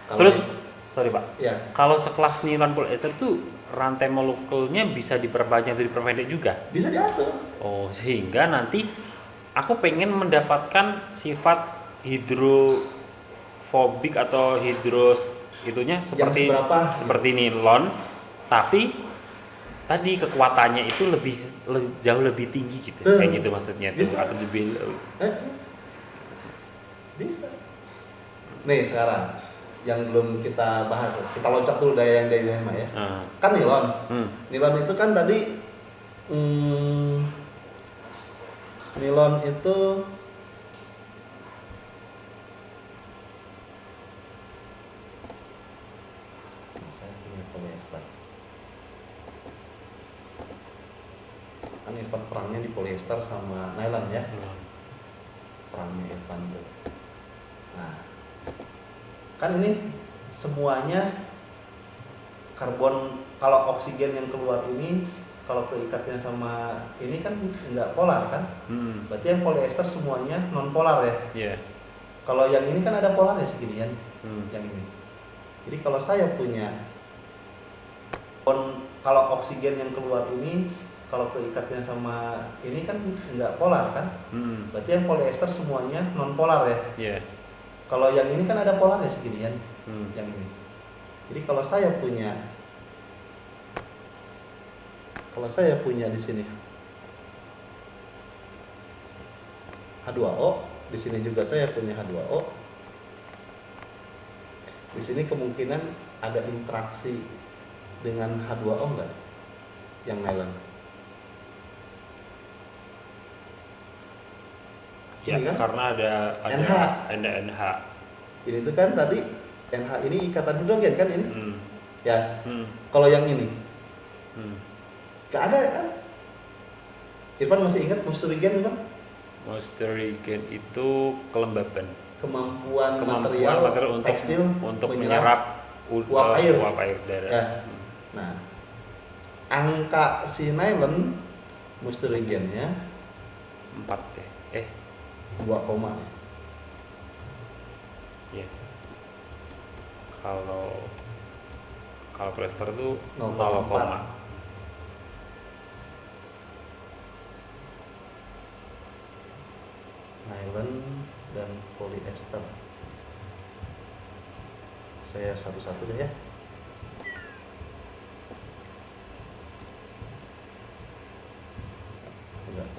Kalau Terus, sorry Pak, ya kalau sekelas nilon polyester tuh rantai molekulnya bisa diperpanjang atau diperpendek juga? bisa diatur. Oh, sehingga nanti aku pengen mendapatkan sifat hidrofobik atau hidros itunya Yang seperti seberapa? seperti nilon, tapi tadi kekuatannya itu jauh lebih tinggi gitu. Tuh, Kayak gitu maksudnya tuh bisa. atau lebih Eh, bisa. Nih sekarang yang belum kita bahas, kita loncat dulu dari yang dilema ya. Kan nilon. Nilon itu kan tadi nilon itu saya punya polyester. Kan Irfan perangnya di polyester sama nylon ya. Perangnya Irfan tuh. Nah, kan ini semuanya karbon, kalau oksigen yang keluar ini kalau keikatnya sama ini kan nggak polar kan, berarti yang polyester semuanya non polar ya. Yeah. Kalau yang ini kan ada polarnya seginian, yang ini. Jadi kalau saya punya kalau oksigen yang keluar ini kalau keikatnya sama ini kan nggak polar kan, berarti yang polyester semuanya non polar ya. Yeah. Kalau yang ini kan ada polarnya seginian, yang ini. Jadi kalau saya punya di sini H2O, di sini juga saya punya H2O. Di sini kemungkinan ada interaksi dengan H2O enggak? Yang nylon. Ya, Ini kan? karena ada NH. NH. Ini tuh kan tadi NH ini ikatan hidrogen kan ini? Ya. Kalau yang ini gak ada kan? Irfan masih ingat Moisture-Regen kan? Moisture-Regen itu kelembaban. Kemampuan material tekstil untuk menyerap uap air darah. Ya. Nah, angka si nylon Moisture-Regennya 4 deh. 2, ya. Iya. Kalau polyester itu 0,4. Nylon dan polyester. Saya satu-satu deh ya. Enggak.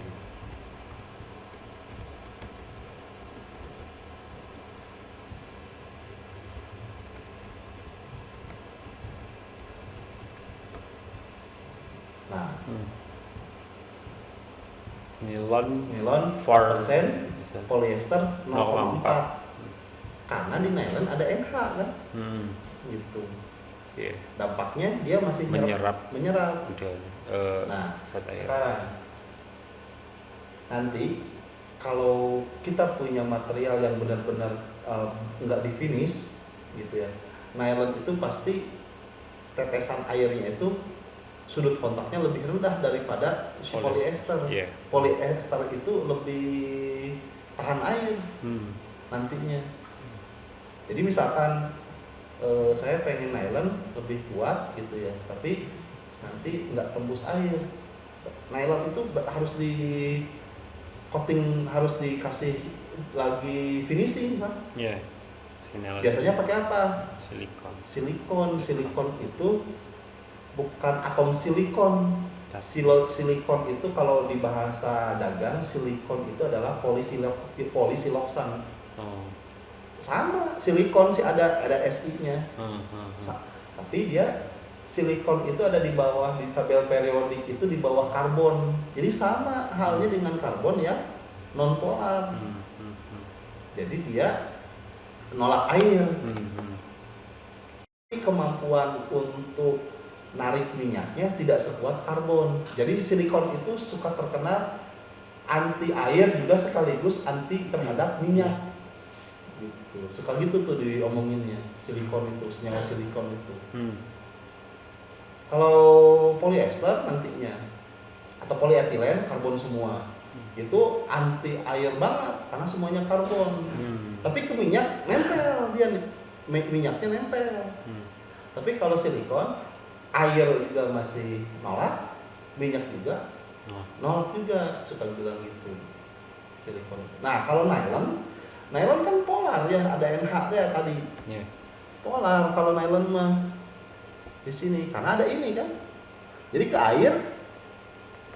Nah, nilon 4%, polyester 0,4. Karena di nylon ada NH kan? Gitu. Yeah. Dampaknya dia masih menyerap. Udah. Nah, sekarang nanti kalau kita punya material yang benar-benar nggak di finish gitu ya, nylon itu pasti tetesan airnya itu sudut kontaknya lebih rendah daripada si polyester. Yeah. Polyester itu lebih tahan air nantinya. Jadi misalkan saya pengen nylon lebih kuat gitu ya, tapi nanti nggak tembus air. Nylon itu harus di coating, harus dikasih lagi finishing kan? Iya. Biasanya pakai apa? Silikon itu bukan atom silikon. Silikon itu kalau di bahasa dagang, silikon itu adalah polisiloksan. Sama, silikon sih ada SI-nya. Tapi dia silikon itu ada di bawah, di tabel periodik itu di bawah karbon. Jadi sama halnya dengan karbon yang non polar. Jadi dia nolak air. Tapi kemampuan untuk narik minyaknya tidak sekuat karbon. Jadi silikon itu suka terkena anti air juga sekaligus anti terhadap minyak. Gitu. Suka gitu tuh diomonginnya, silikon itu, senyawa silikon itu. Kalau polyester nantinya atau polyetilen, karbon semua, itu anti air banget karena semuanya karbon. Tapi ke minyak nempel dia nih. minyaknya nempel. Tapi kalau silikon, air juga masih nolak, minyak juga nolak juga, suka bilang gitu silikon. Nah kalau nylon kan polar ya, ada NH ya tadi. Polar kalau nylon mah di sini karena ada ini kan. Jadi ke air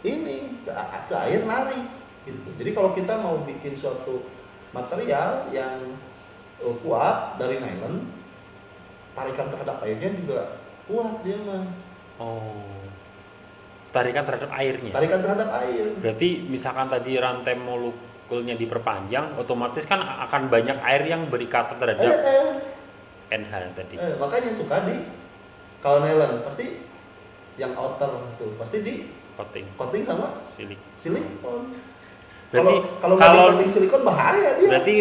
ini ke air narik gitu. Jadi kalau kita mau bikin suatu material yang kuat dari nylon, tarikan terhadap airnya juga kuat dia mah. Tarikan terhadap airnya. Tarikan terhadap air. Berarti misalkan tadi rantai molekulnya diperpanjang, otomatis kan akan banyak air yang berikatan terhadap NH tadi. Makanya suka di kalau nylon pasti yang outer tuh pasti di coating sama silikon. Berarti kalau coating silikon bahaya dia. Berarti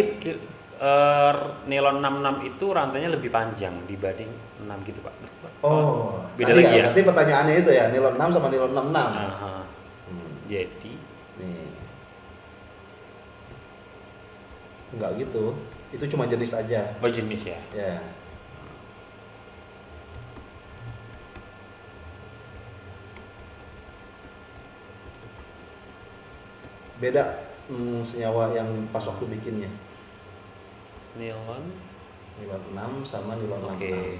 nilon 66 itu rantainya lebih panjang dibanding 6 gitu Pak. Beda lagi ya. Berarti pertanyaannya itu ya, nilon 6 sama nilon 66. Jadi nih. Enggak gitu. Itu cuma jenis aja. Jenis ya. Ya. Beda senyawa yang pas waktu bikinnya. Nilon 6 sama nilon 66.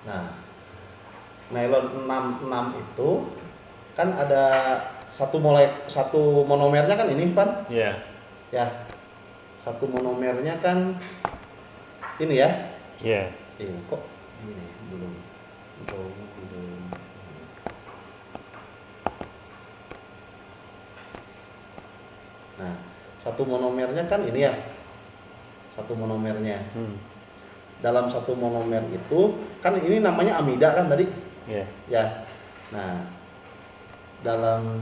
Nah, nylon 66 itu kan ada satu monomernya kan ini, Van? Iya. Ya. Satu monomernya kan ini ya? Iya. Ini kok gini belum. Nah, satu monomernya kan ini ya. Satu monomernya. Dalam satu monomer itu kan ini namanya amida kan tadi? Iya. Ya. Nah, dalam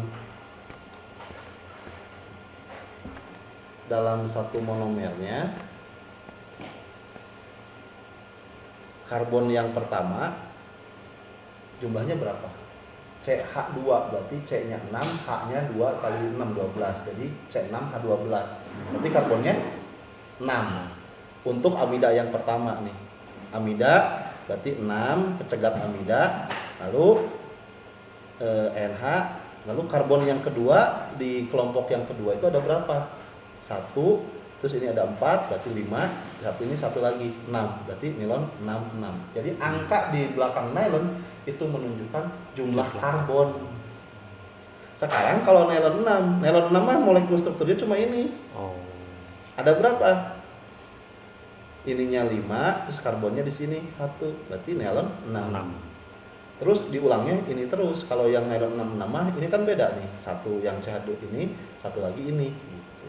satu monomernya karbon yang pertama jumlahnya berapa? CH2 berarti C-nya 6, H-nya 2 kali 6 12. Jadi C6H12. Berarti karbonnya 6. Untuk amida yang pertama nih. Amida berarti 6 kecegat amida, lalu NH, lalu karbon yang kedua di kelompok yang kedua itu ada berapa? 1, terus ini ada 4 berarti 5, satu ini satu lagi 6 berarti nilon 66. Jadi angka di belakang nylon itu menunjukkan jumlah karbon. Sekarang kalau nylon 6 mah molekul strukturnya cuma ini. Ada berapa? Ininya 5, terus karbonnya di sini 1, berarti nylon 6. Terus diulangnya ini terus. Kalau yang nylon 66 mah ini kan beda nih. Satu yang CH2 ini, satu lagi ini gitu.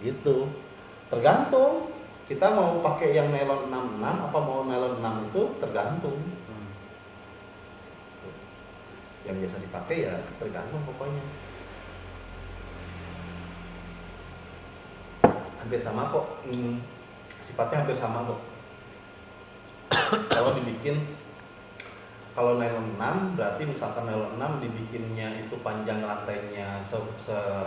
Gitu. Tergantung kita mau pakai yang nylon 66 apa mau nylon 6 itu tergantung. Yang biasa dipakai ya tergantung pokoknya. Hampir sama kok, sifatnya hampir sama kok. Kalau nylon 6 berarti misalkan nylon 6 dibikinnya itu panjang rantainya 100.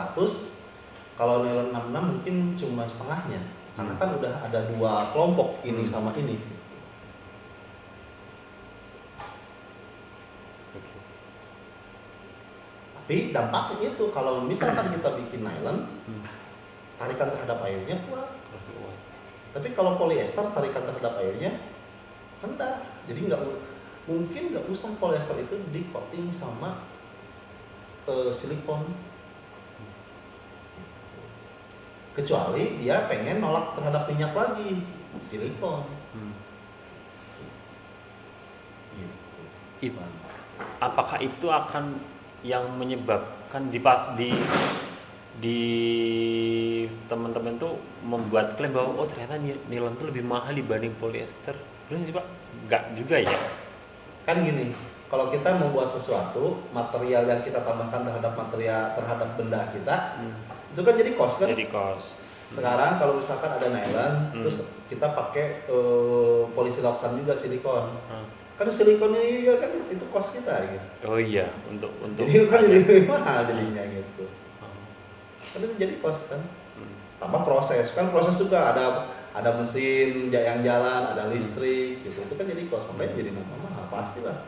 Kalau nylon 66 mungkin cuma setengahnya, karena kan udah ada 2 kelompok ini sama ini. Tapi dampaknya itu kalau misalkan kita bikin nylon, tarikan terhadap airnya kuat. Tapi kalau polyester tarikan terhadap airnya rendah. Jadi mungkin nggak usah polyester itu di coating sama silikon. Kecuali dia pengen nolak terhadap minyak lagi, silikon. Gitu. Apakah itu akan yang menyebabkan di teman-teman tuh membuat klaim bahwa ternyata nilon tuh lebih mahal dibanding polyester? Benar sih Pak? Enggak juga ya? Kan gini, kalau kita membuat sesuatu, material yang kita tambahkan terhadap benda kita, itu kan jadi cost kan? Jadi cost. Sekarang kalau misalkan ada nylon, terus kita pakai polysiloxane juga silikon. Kan silikonnya juga kan itu cost kita gitu. Oh iya, untuk jadi kan jadi lebih mahal jadinya gitu. Kan itu jadi cost kan. Tambah proses, kan proses juga ada mesin yang jalan, ada listrik gitu. Itu kan jadi cost, makanya jadi mahal pastilah.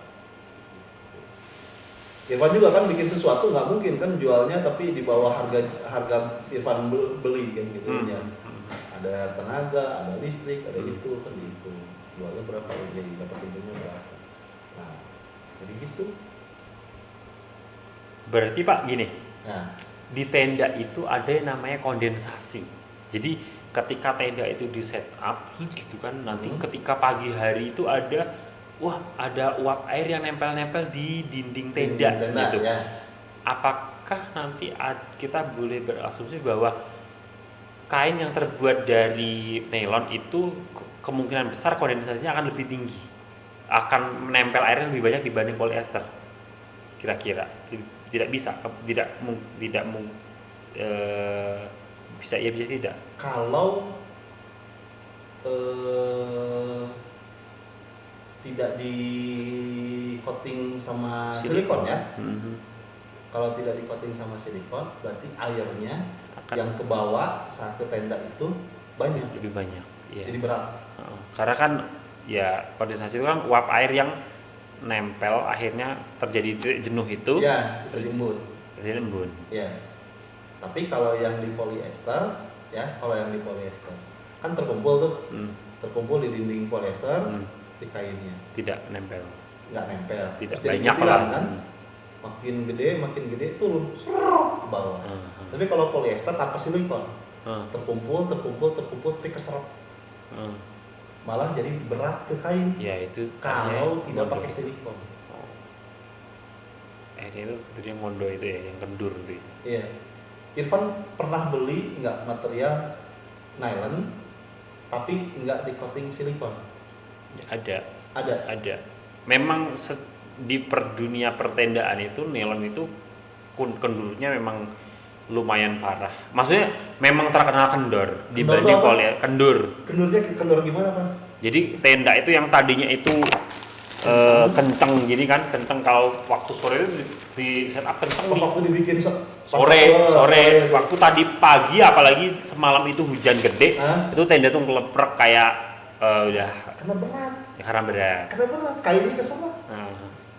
Irfan juga kan bikin sesuatu nggak mungkin kan jualnya tapi di bawah harga Irfan beli kan gitu ya. Ada tenaga, ada listrik, ada itu kan gitu. Jualnya berapa jadi dapat untungnya berapa. Nah, jadi gitu. Berarti Pak gini. Nah, di tenda itu ada yang namanya kondensasi. Jadi ketika tenda itu di set up gitu kan, nanti ketika pagi hari itu ada uap air yang nempel-nempel di dinding tenda gitu. Ya. Apakah nanti kita boleh berasumsi bahwa kain yang terbuat dari nilon itu kemungkinan besar kondensasinya akan lebih tinggi, akan menempel airnya lebih banyak dibanding polyester? Kira-kira tidak bisa, bisa ya bisa tidak. Kalau tidak di coating sama silikon ya. Kalau tidak di coating sama silikon, berarti airnya yang ke bawah saat ke tenda itu lebih banyak. Ya. Jadi berat. Karena kan ya kondensasi itu kan uap air yang nempel, akhirnya terjadi jenuh itu. Ya, terjadi embun. Ya. Tapi kalau yang di polyester kan terkumpul tuh, terkumpul di dinding polyester. Di kainnya tidak nempel, tidak banyak kan makin gede turun ke bawah. Tapi kalau polyester tanpa silikon terkumpul tapi keserap, malah jadi berat ke kain ya. Itu kalau tidak pakai silikon. Itu jadi mondo itu ya, yang kendur itu. Iya. Irfan pernah beli nggak material nylon tapi nggak di coating silikon? Ada. Memang di dunia pertendaan itu nilon itu kendurnya memang lumayan parah. Maksudnya memang terkenal kendor dibanding kendur. Kendurnya gimana kan? Jadi tenda itu yang tadinya itu kenceng gini kan, kenceng kalau waktu sore itu di setup kenceng. Waktu dibikin sore. Waktu tadi pagi apalagi semalam itu hujan gede, itu tenda tuh ngeleprek kayak udah karena berat kainnya kesana.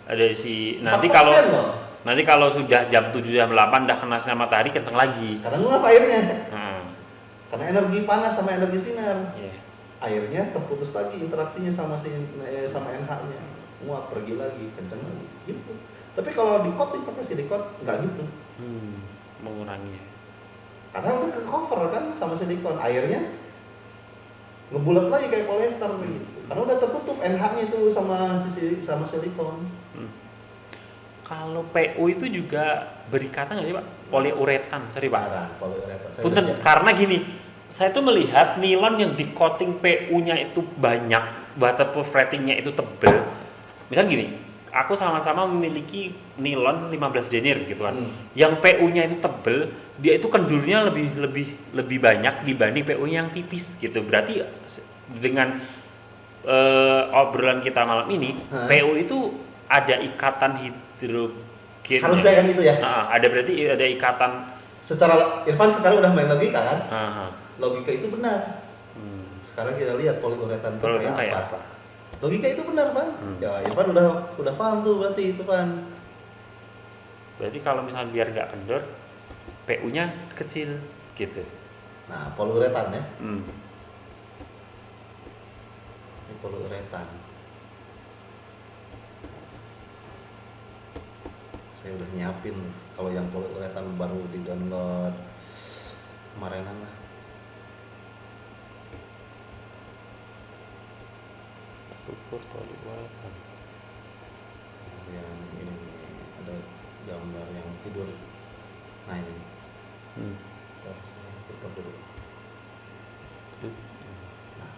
Ada nanti kalau sudah jam 7 jam 8 udah kena sinar matahari kenceng lagi karena nguap airnya. Karena energi panas sama energi sinar. Airnya terputus lagi interaksinya sama NH-nya, nguap pergi lagi kenceng lagi gitu. Tapi kalau di coating pakai silikon nggak gitu, mengurangi karena udah ke cover kan sama silikon, airnya ngebulat lagi kayak polyester gitu. Karena udah tertutup NH-nya itu sama silikon. Kalau PU itu juga berikatan nggak sih Pak? Poliuretan, Poliuretan. Punten, karena gini, saya tuh melihat nilon yang di coating PU-nya itu banyak, waterproof ratingnya itu tebel. Misal gini, aku sama-sama memiliki nilon 15 denier gitu kan. Yang PU-nya itu tebel, dia itu kendurnya lebih banyak dibanding PU-nya yang tipis gitu. Berarti dengan obrolan kita malam ini, PU itu ada ikatan hidrogen. Harusnya kan gitu ya. Berarti ada ikatan. Secara Irfan sekarang udah main logika kan? Logika itu benar. Sekarang kita lihat poliuretan itu kayak apa. Logika itu benar Pan. Ya Irfan udah paham tuh berarti itu Pan. Berarti kalau misalnya biar nggak kendor, PU-nya kecil gitu. Nah poliuretan ya. Ini poliuretan. Saya udah nyiapin kalau yang poliuretan baru di download kemarinan lah. Syukur poliuretan. Yang ini ada gambar yang tidur. Nah ini. Terus saya putar dulu. Nah,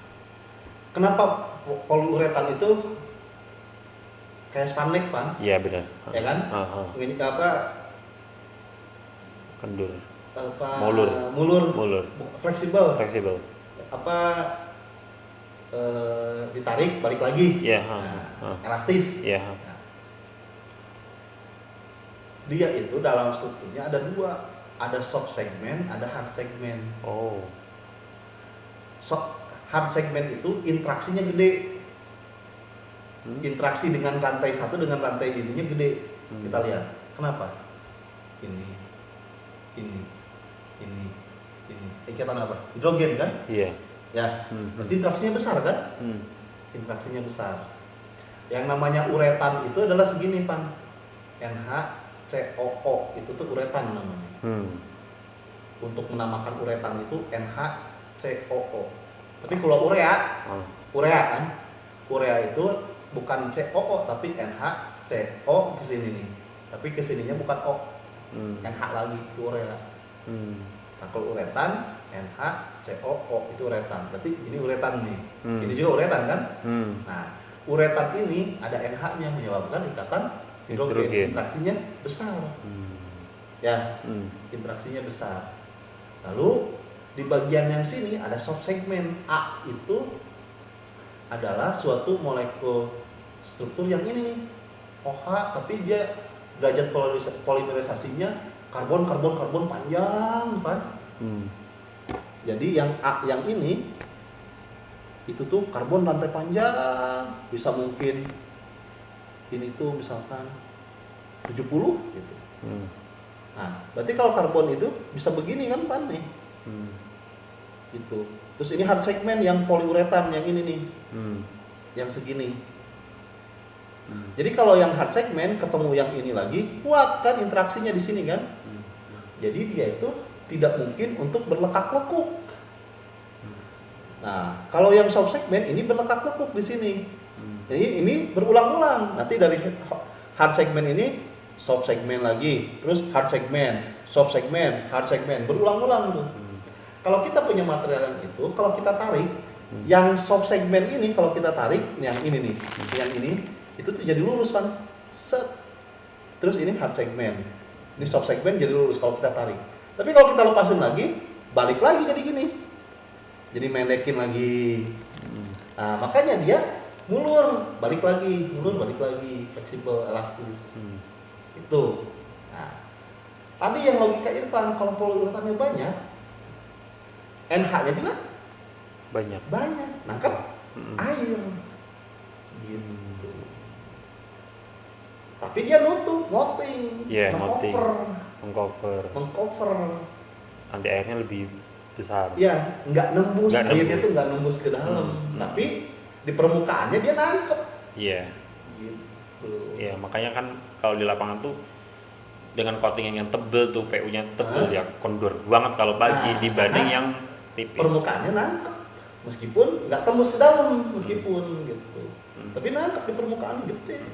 kenapa poliuretan itu kayak spandex pan. Iya benar. Ya kan? Apa? Kendur. Apa? Mulur. Fleksibel. Apa? Ditarik balik lagi. Iya. Elastis. Iya. Nah, dia itu dalam strukturnya ada dua, ada soft segment, ada hard segment. Oh. Hard segment itu interaksinya gede. Interaksi dengan rantai satu dengan rantai ininya gede. Kita lihat kenapa ini ikatan apa, hidrogen kan? Iya. Ya, berarti interaksinya besar kan? Interaksinya besar. Yang namanya uretan itu adalah segini Van, NHCOO itu tuh uretan namanya. Untuk menamakan uretan itu NHCOO. Tapi kalau urea kan, urea itu bukan COO tapi NHCO kesini nih. Tapi kesininya bukan O, NH lagi itu urea. Nah kalau uretan NHCOO itu uretan. Berarti ini uretan nih. Ini juga uretan kan? Nah uretan ini ada NH-nya menyebabkan ikatan hidrogen. Interaksinya besar. Ya, interaksinya besar. Lalu di bagian yang sini ada soft segment. A itu adalah suatu molekul struktur yang ini nih, OH, tapi dia derajat polimerisasinya karbon panjang, Van. Jadi yang A yang ini itu tuh karbon rantai panjang, bisa mungkin ini tuh misalkan 70 gitu. Nah, berarti kalau karbon itu bisa begini kan, Van nih. Gitu. Terus ini hard segment yang poliuretan yang ini nih. Yang segini. Jadi kalau yang hard segment ketemu yang ini lagi, kuat kan interaksinya di sini kan? Jadi dia itu tidak mungkin untuk berlekak-lekuk. Nah, kalau yang soft segment ini berlekak-lekuk di sini. Jadi ini berulang-ulang. Nanti dari hard segment ini soft segment lagi, terus hard segment, soft segment, hard segment, berulang-ulang tuh. Kalau kita punya material yang itu, kalau kita tarik, yang soft segment ini kalau kita tarik, yang ini nih, yang ini, itu tuh jadi lurus kan, set. Terus ini hard segment, ini soft segment jadi lurus kalau kita tarik. Tapi kalau kita lepasin lagi, balik lagi jadi gini, jadi mendekin lagi. Nah makanya dia mulur, balik lagi, fleksibel, elastis. Itu. Nah, tadi yang logika Irfan, kalau poliuretannya banyak, NH-nya juga banyak, nangkep air, gitu. Tapi dia nutup, ngoting, mengcover. Nanti airnya lebih besar. Ya, nggak nembus, airnya tuh nggak nembus ke dalam, tapi di permukaannya dia nangkep. Iya. Gitu. Iya, makanya kan kalau di lapangan tuh dengan coating yang tebel tuh, PU-nya tebel ya, kendor banget kalau pagi dibanding yang tipis. Permukaannya nangkep, meskipun nggak tembus ke dalam, gitu. Tapi nangkep di permukaan gede.